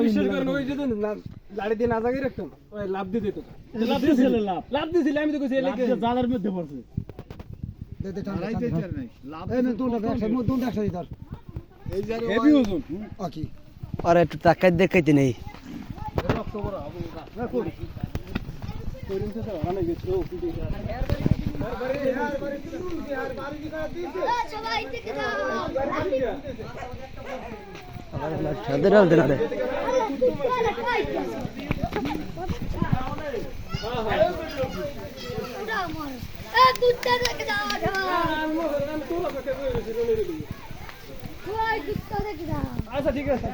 বিশ্বাস করেন ওই যে লাড়ি দিয়ে না জাগাই রাখতাম ওই লাভ দিয়ে দিত লাভ দিয়েছিল আমি তো কইছি জালের মধ্যে পড়ছে আর একটু টাকা দেখাইতে নেই আচ্ছা ঠিক আছে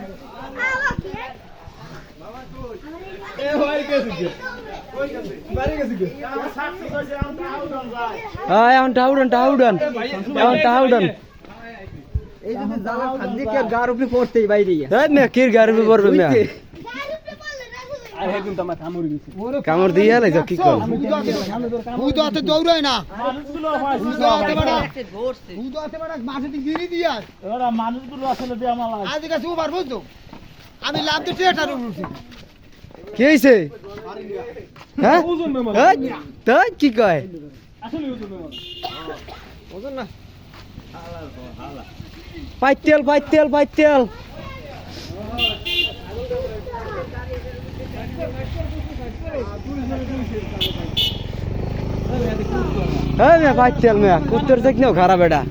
কামড় দিয়ে কি কর দৌড়ায় না মানুষগুলো আসলে আমি লাভ দিচ্ছি কি হয়েছে হ্যাঁ তাই কি কয় পাইতেল পাইতেল পাইতেল পাইতেল মেয়া কুত্তর দেখলেও খারাপ এটা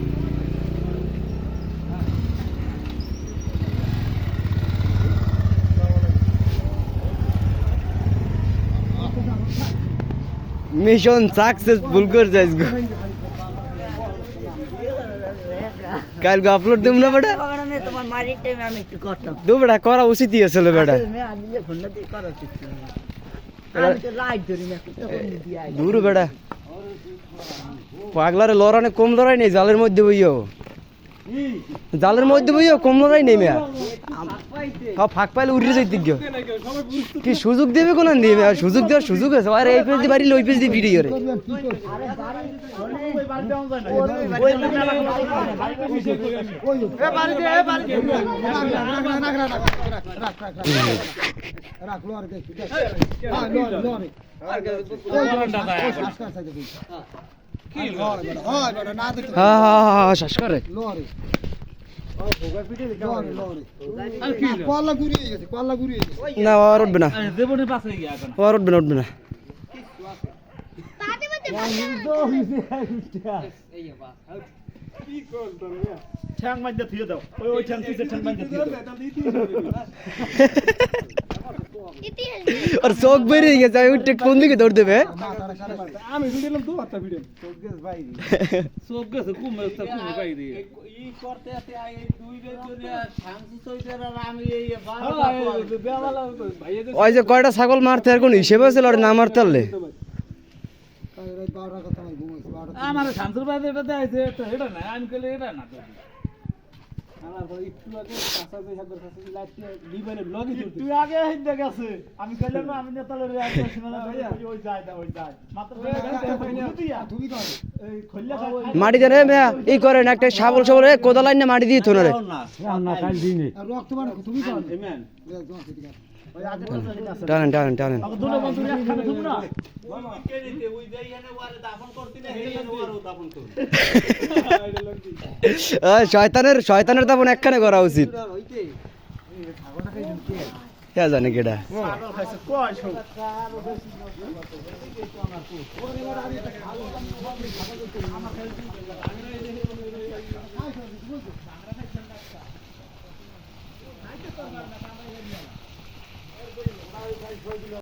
মিশন সাকসেসফুল করে যাইস গো কাল গো আপলোড দেব না বেটা তোমার মারির টাইমে আমি একটু করতাম দু বেটা করা উচিতই ছিল বেটা দূর বেটা পাগলারে লড়ানে কম লড়াই নেই জালের মধ্যে বইও কম লড়াই নেই মেয়া ফাঁক পাইলে উঠে যাই দিক কি সুযোগ দেবে কোন দিবে আর সুযোগ দেওয়ার সুযোগ আছে আর এই পেজ দিয়ে বাড়ি ওই পেজ দিয়ে ভিডিও রে হ্যাঁ শ্বাস করে না আর উঠবে না উঠবে না আর চোখ বেরিয়ে গেছে উঠে কোন দিকে দৌড় দেবে আমি ভিডিও তো একটা ভিডিও চোখ গেছে করতে আছে আই দুই বের করে শান্তি সইদার আর আমি এই ওই যে কয়টা ছাগল মারতে আর কোন হিসেবে ছিল আর না মারতে পারলে আমার শান্তর বাদে এটা দেখাইছে এটা না আমি কইলে এটা না আমার একটু আগে কাঁচা যে হাজার কাছে লাইট দিবারে ব্লগই তুলতে তুই আগে হিন্দে গেছে আমি কইলাম না আমি নেতালে রিয়াকশন শুনলাম ওই যায় মাত্র তুমি কর এই খল্লা মাটি দেন মেয়া এই করেন একটা শাবল কোদা লাইনে মাটি দিয়ে থো না রে না কাল দিনে রক্ত মানে তুমি কর এমেন টানেন দুটো বন্ধু একখানে তুমি না শয়তানের দাপন একখানে করা উচিত কে জানে কেডা